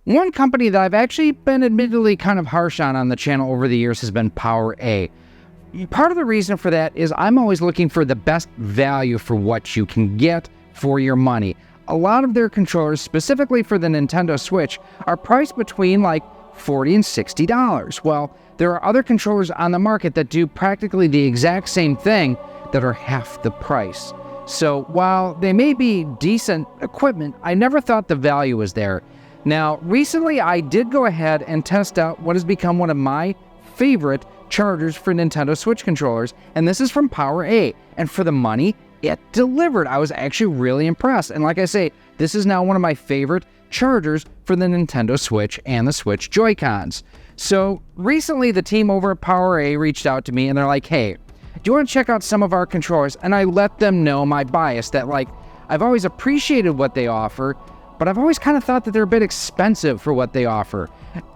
One company that I've actually been admittedly kind of harsh on the channel over the years has been PowerA. Part of the reason for that is I'm always looking for the best value for what you can get for your money. A lot of their controllers, specifically for the Nintendo Switch, are priced between like $40 and $60. Well, there are other controllers on the market that do practically the exact same thing that are half the price. So while they may be decent equipment, I never thought the value was there. Now, recently I did go ahead and test out what has become one of my favorite chargers for Nintendo Switch controllers, and this is from PowerA. And for the money, it delivered. I was actually really impressed. And like I say, this is now one of my favorite chargers for the Nintendo Switch and the Switch Joy-Cons. So recently the team over at PowerA reached out to me and they're like, hey, do you want to check out some of our controllers? And I let them know my bias that like, I've always appreciated what they offer, but I've always kind of thought that they're a bit expensive for what they offer.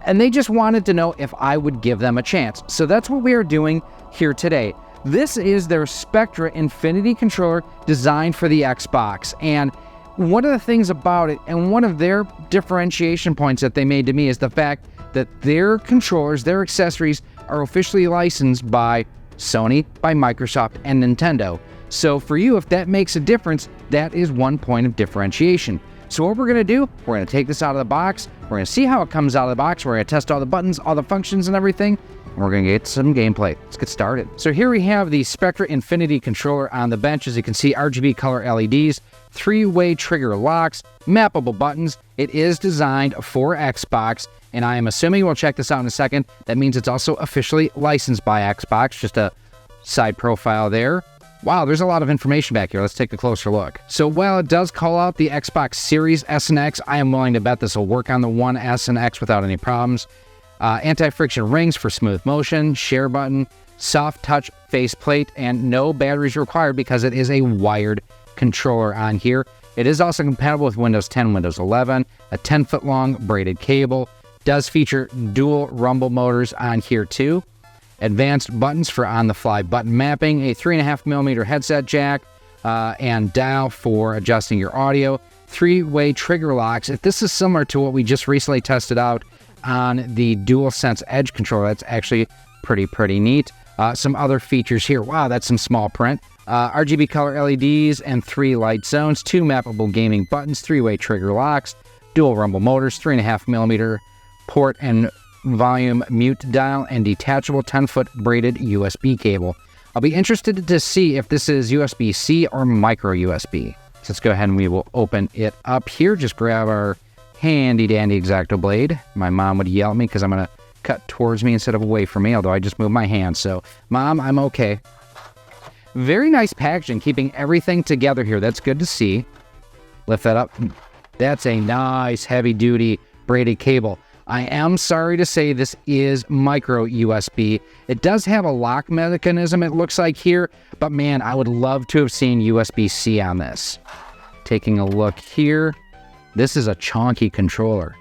And they just wanted to know if I would give them a chance. So that's what we are doing here today. This is their Spectra Infinity controller designed for the Xbox. And one of the things about it, and one of their differentiation points that they made to me, is the fact that their controllers, their accessories, are officially licensed by Sony, by Microsoft, and Nintendo. So for you, if that makes a difference, that is one point of differentiation. So what we're going to do, we're going to take this out of the box, we're going to see how it comes out of the box, we're going to test all the buttons, all the functions and everything, and we're going to get some gameplay. Let's get started. So here we have the Spectra Infinity controller on the bench. As you can see, RGB color LEDs, 3-way trigger locks, mappable buttons. It is designed for Xbox, and I am assuming, we'll check this out in a second, that means it's also officially licensed by Xbox. Just a side profile there. Wow, there's a lot of information back here. Let's take a closer look. So while it does call out the Xbox Series S and X, I am willing to bet this will work on the One S and X without any problems. Anti-friction rings for smooth motion, share button, soft touch faceplate, and no batteries required because it is a wired controller on here. It is also compatible with Windows 10, Windows 11, a 10-foot long braided cable. Does feature dual rumble motors on here too. Advanced buttons for on-the-fly button mapping, a 3.5mm headset jack, and dial for adjusting your audio, 3-way trigger locks. If this is similar to what we just recently tested out on the DualSense Edge controller, that's actually pretty neat. Some other features here. Wow, that's some small print. RGB color LEDs and 3 light zones, 2 mappable gaming buttons, 3-way trigger locks, dual rumble motors, 3.5mm port and volume mute dial, and detachable 10-foot braided USB cable. I'll be interested to see if this is USB-C or micro USB. So let's go ahead and we will open it up here. Just grab our handy dandy X-Acto blade. My mom would yell at me because I'm going to cut towards me instead of away from me, although I just moved my hand. So Mom, I'm okay. Very nice packaging, keeping everything together here. That's good to see. Lift that up. That's a nice heavy duty braided cable. I am sorry to say this is micro USB. It does have a lock mechanism, it looks like here, but man, I would love to have seen USB-C on this. Taking a look here, this is a chunky controller.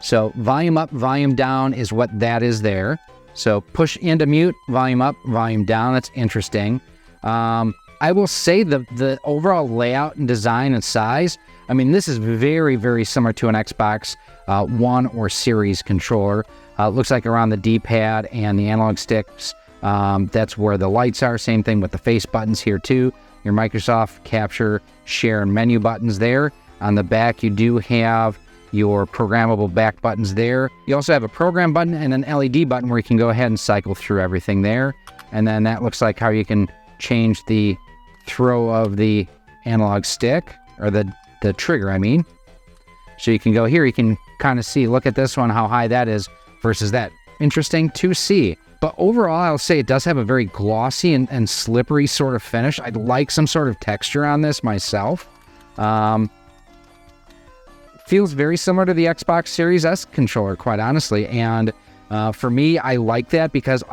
So volume up, volume down is what that is there. So push into mute, volume up, volume down. That's interesting. I will say the overall layout and design and size, I mean, this is very similar to an Xbox One or Series controller. Looks like around the D-pad and the analog sticks, that's where the lights are. Same thing with the face buttons here too. Your Microsoft Capture, Share, and Menu buttons there. On the back, you do have your programmable back buttons there. You also have a program button and an LED button where you can go ahead and cycle through everything there. And then that looks like how you can change the throw of the analog stick, or the trigger, I mean. So you can go here, you can kind of see, look at this one, how high that is versus that. Interesting to see. But overall, I'll say it does have a very glossy and slippery sort of finish. I'd like some sort of texture on this myself. Feels very similar to the Xbox Series S controller, quite honestly. And for me, I like that because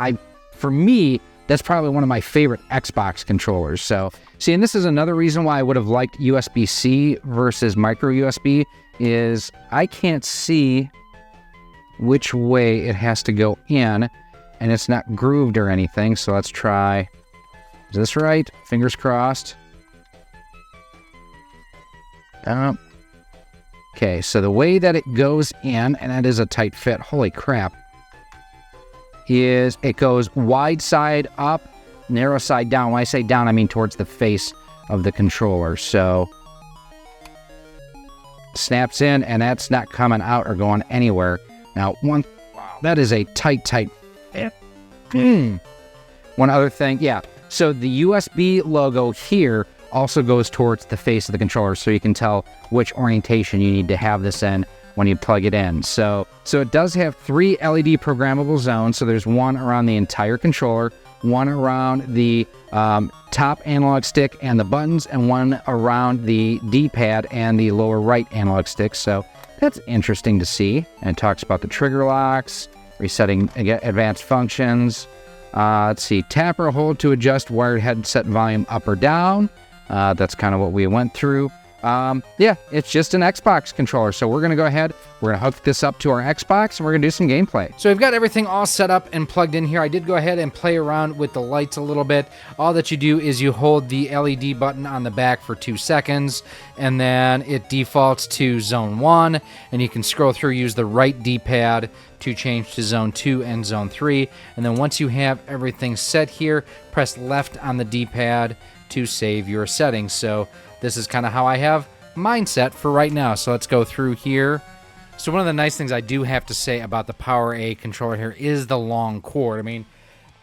for me, that's probably one of my favorite Xbox controllers. So, see, and this is another reason why I would have liked USB-C versus micro USB, is I can't see which way it has to go in, and it's not grooved or anything. So let's try, is this right? Fingers crossed. Okay, so the way that it goes in, and that is a tight fit, holy crap, is it goes wide side up, narrow side down. When I say down, I mean towards the face of the controller. So snaps in, and that's not coming out or going anywhere. Now, wow, that is a tight fit. One other thing, yeah. So the USB logo here also goes towards the face of the controller, so you can tell which orientation you need to have this in when you plug it in. So it does have 3 LED programmable zones. So there's one around the entire controller, one around the top analog stick and the buttons, and one around the D-pad and the lower right analog stick. So that's interesting to see. And it talks about the trigger locks, resetting advanced functions. Let's see, tap or hold to adjust wired headset volume up or down. That's kind of what we went through. Yeah, it's just an Xbox controller. So we're going to go ahead, we're going to hook this up to our Xbox, and we're going to do some gameplay. So we've got everything all set up and plugged in here. I did go ahead and play around with the lights a little bit. All that you do is you hold the LED button on the back for 2 seconds, and then it defaults to zone 1, and you can scroll through, use the right D-pad to change to zone 2 and zone 3. And then once you have everything set here, press left on the D-pad to save your settings. So this is kind of how I have mine set for right now. So let's go through here. So one of the nice things I do have to say about the PowerA controller here is the long cord. I mean,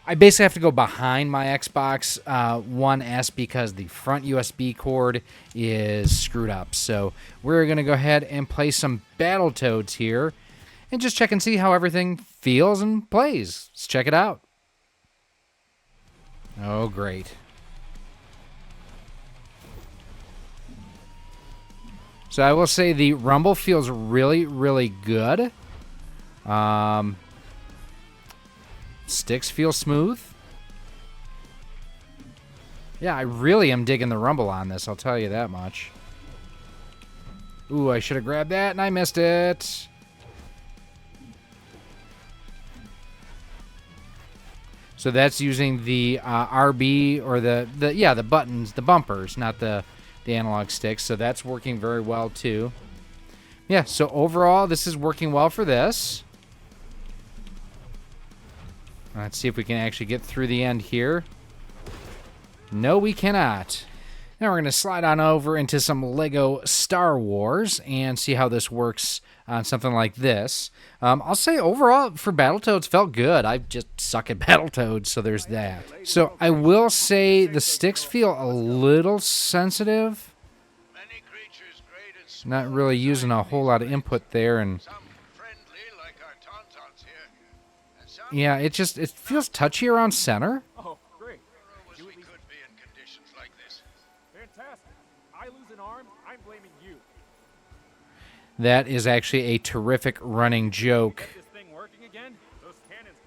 I basically have to go behind my Xbox One S because the front USB cord is screwed up. So we're going to go ahead and play some Battletoads here and just check and see how everything feels and plays. Let's check it out. Oh, great. So I will say the rumble feels really, really good. Sticks feel smooth. Yeah, I really am digging the rumble on this, I'll tell you that much. Ooh, I should have grabbed that and I missed it. So that's using the RB or the buttons, the bumpers, not the analog sticks. So that's working very well too. Yeah, so overall this is working well for this. Let's see if we can actually get through the end here. No, we cannot. Now we're going to slide on over into some Lego Star Wars and see how this works on something like this. I'll say overall for Battletoads felt good. I just suck at Battletoads, so there's that. So I will say the sticks feel a little sensitive. Not really using a whole lot of input there, and yeah, it feels touchy around center. Oh, great. We could be in conditions like this. Fantastic. I lose an arm, I'm blaming you. That is actually a terrific running joke. Get this thing working again? Those cannons.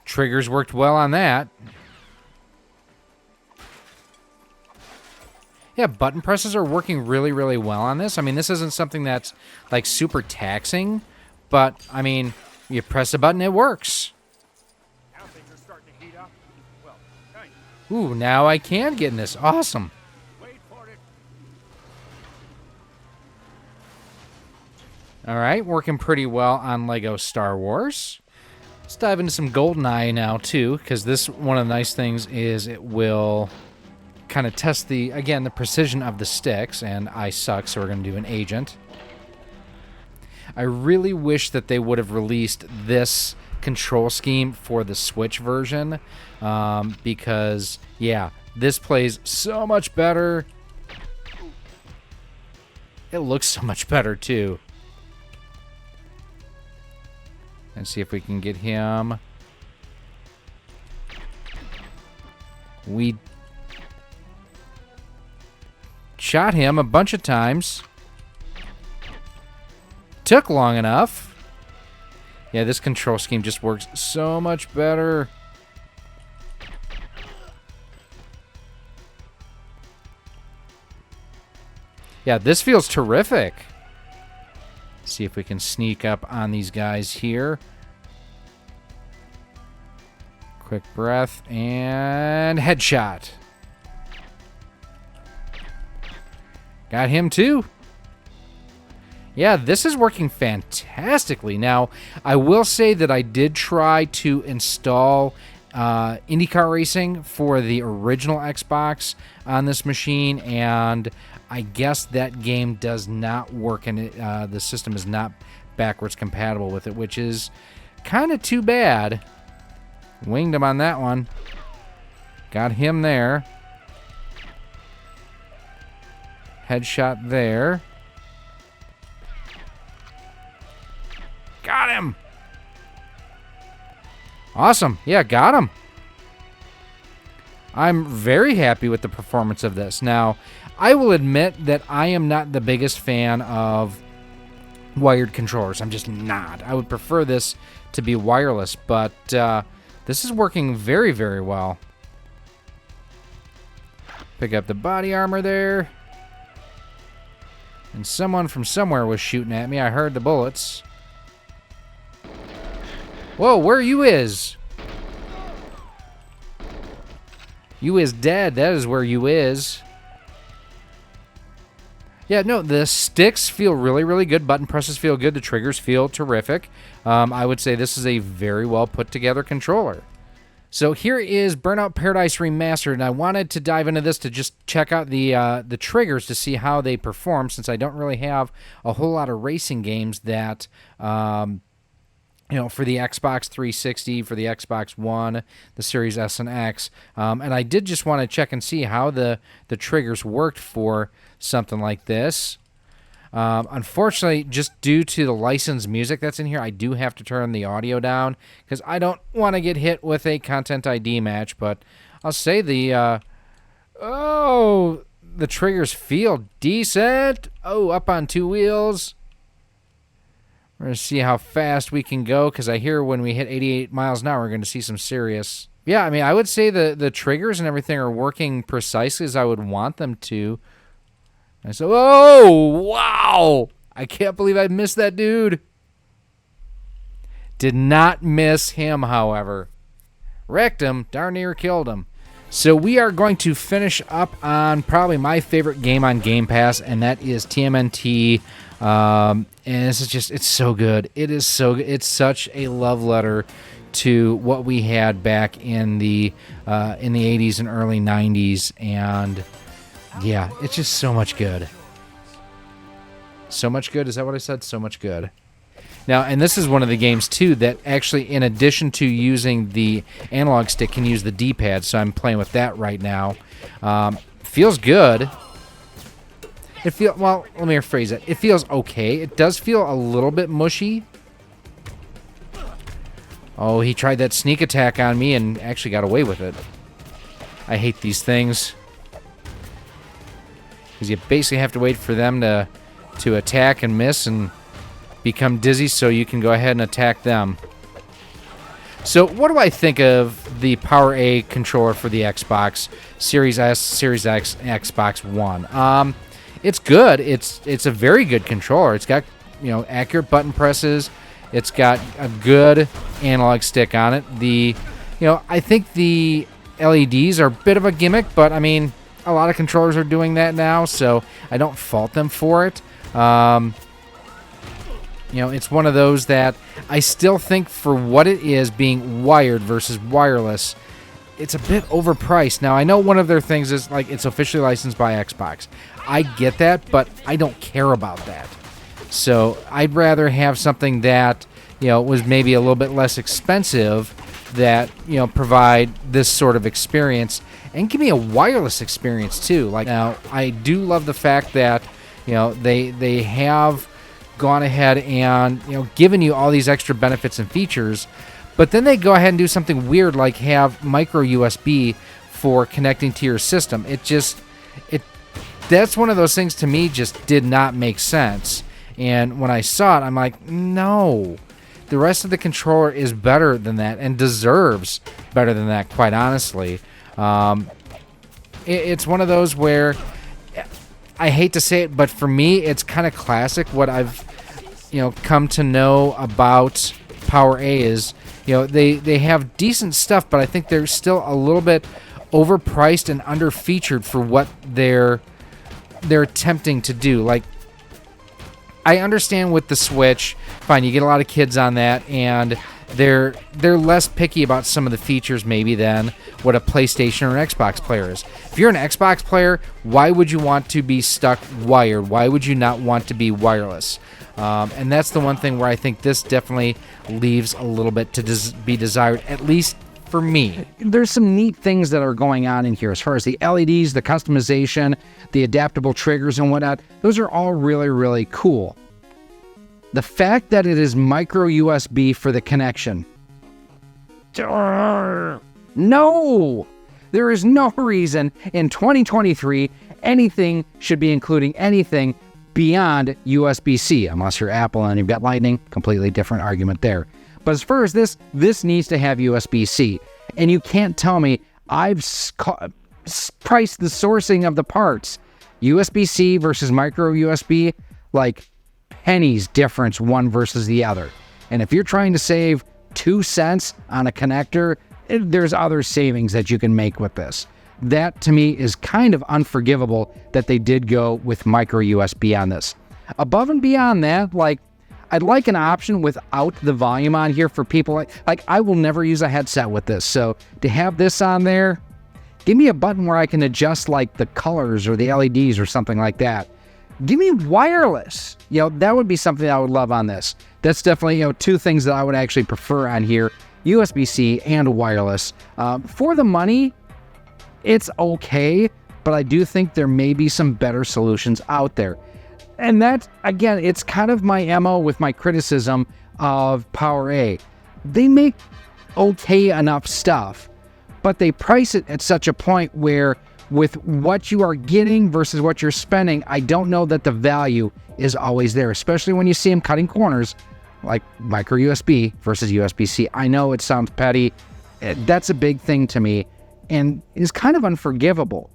Triggers worked well on that. Yeah, button presses are working really, really well on this. I mean, this isn't something that's like super taxing, but I mean, you press a button, it works. Now things are starting to heat up. Well, kind of. Ooh, now I can get in this. Awesome. Wait for it. All right, working pretty well on Lego Star Wars. Let's dive into some GoldenEye now too, because this one of the nice things is it will kind of test the precision of the sticks, and I suck, so we're going to do an agent. I really wish that they would have released this control scheme for the Switch version, because, yeah, this plays so much better. It looks so much better, too. Let's see if we can get him. We shot him a bunch of times. Took long enough. Yeah, this control scheme just works so much better. Yeah, this feels terrific. See if we can sneak up on these guys here. Quick breath and headshot. Got him too. Yeah, this is working fantastically. Now, I will say that I did try to install IndyCar Racing for the original Xbox on this machine, and I guess that game does not work, and the system is not backwards compatible with it, which is kind of too bad. Winged him on that one. Got him there. Headshot there. Got him. Awesome. Yeah, got him. I'm very happy with the performance of this. Now, I will admit that I am not the biggest fan of wired controllers. I'm just not. I would prefer this to be wireless, but this is working very, very well. Pick up the body armor there. And someone from somewhere was shooting at me. I heard the bullets. Whoa, where you is? You is dead. That is where you is. Yeah, no, the sticks feel really, really good. Button presses feel good. The triggers feel terrific. I would say this is a very well put together controller. So here is Burnout Paradise Remastered, and I wanted to dive into this to just check out the triggers to see how they perform, since I don't really have a whole lot of racing games that for the Xbox 360, for the Xbox One, the Series S and X. And I did just want to check and see how the triggers worked for something like this. Unfortunately, just due to the licensed music that's in here, I do have to turn the audio down because I don't want to get hit with a Content ID match. But I'll say the triggers feel decent. Oh, up on two wheels. We're going to see how fast we can go, because I hear when we hit 88 miles an hour, we're going to see some serious... Yeah, I mean, I would say the triggers and everything are working precisely as I would want them to. And so, oh, wow! I can't believe I missed that dude. Did not miss him, however. Wrecked him, darn near killed him. So we are going to finish up on probably my favorite game on Game Pass, and that is TMNT. And this is just, it's so good. It is so good. It's such a love letter to what we had back in the 80s and early 90s. And yeah, it's just so much good. So much good. Is that what I said? So much good. Now, and this is one of the games, too, that actually, in addition to using the analog stick, can use the D-pad. So I'm playing with that right now. Feels good. Well, let me rephrase it. It feels okay. It does feel a little bit mushy. Oh, he tried that sneak attack on me and actually got away with it. I hate these things. Because you basically have to wait for them to attack and miss and become dizzy so you can go ahead and attack them. So what do I think of the PowerA controller for the Xbox Series S, Series X, and Xbox One? It's good. It's a very good controller. It's got, accurate button presses. It's got a good analog stick on it. I think the LEDs are a bit of a gimmick, but I mean, a lot of controllers are doing that now, so I don't fault them for it. It's one of those that I still think, for what it is, being wired versus wireless, it's a bit overpriced. Now, I know one of their things is, like, it's officially licensed by Xbox. I get that, but I don't care about that. So I'd rather have something that, was maybe a little bit less expensive, that, provide this sort of experience, and give me a wireless experience, too. Like, now, I do love the fact that, they have gone ahead and given you all these extra benefits and features, but then they go ahead and do something weird like have micro USB for connecting to your system. That's one of those things, to me, just did not make sense. And when I saw it, I'm like, no, the rest of the controller is better than that and deserves better than that, quite honestly. It's one of those where, I hate to say it, but for me, it's kind of classic. What I've, come to know about PowerA is, they have decent stuff, but I think they're still a little bit overpriced and underfeatured for what they're they're attempting to do. Like, I understand with the Switch, fine, you get a lot of kids on that, and they're less picky about some of the features maybe than what a PlayStation or an Xbox player is. If you're an Xbox player, why would you want to be stuck wired? Why would you not want to be wireless? And that's the one thing where I think this definitely leaves a little bit to be desired, at least for me. There's some neat things that are going on in here as far as the LEDs, the customization, the adaptable triggers and whatnot. Those are all really, really cool. The fact that it is micro USB for the connection. No! There is no reason in 2023 anything should be including anything beyond USB-C, unless you're Apple and you've got Lightning, completely different argument there. But as far as this needs to have USB-C. And you can't tell me I've priced the sourcing of the parts. USB-C versus micro USB, like pennies difference one versus the other. And if you're trying to save 2 cents on a connector, there's other savings that you can make with this. That to me is kind of unforgivable that they did go with micro USB on this. Above and beyond that, like, I'd like an option without the volume on here for people like I will never use a headset with this. So to have this on there, give me a button where I can adjust like the colors or the LEDs or something like that. Give me wireless. That would be something I would love on this. That's definitely, two things that I would actually prefer on here, USB-C and wireless. For the money, it's okay, but I do think there may be some better solutions out there. And that, again, it's kind of my MO with my criticism of PowerA. They make okay enough stuff, but they price it at such a point where with what you are getting versus what you're spending, I don't know that the value is always there, especially when you see them cutting corners like micro USB versus USB-C. I know it sounds petty. That's a big thing to me and is kind of unforgivable.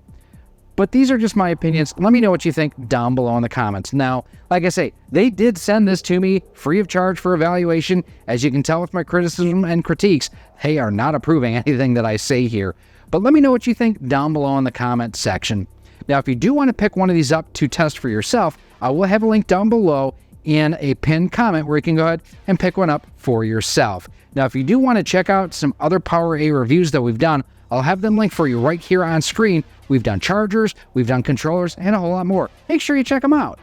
But these are just my opinions. Let me know what you think down below in the comments. Now, like I say, they did send this to me free of charge for evaluation. As you can tell with my criticism and critiques, they are not approving anything that I say here. But let me know what you think down below in the comment section. Now, if you do want to pick one of these up to test for yourself, I will have a link down below in a pinned comment where you can go ahead and pick one up for yourself. Now, if you do want to check out some other PowerA reviews that we've done, I'll have them linked for you right here on screen. We've done chargers, we've done controllers, and a whole lot more. Make sure you check them out.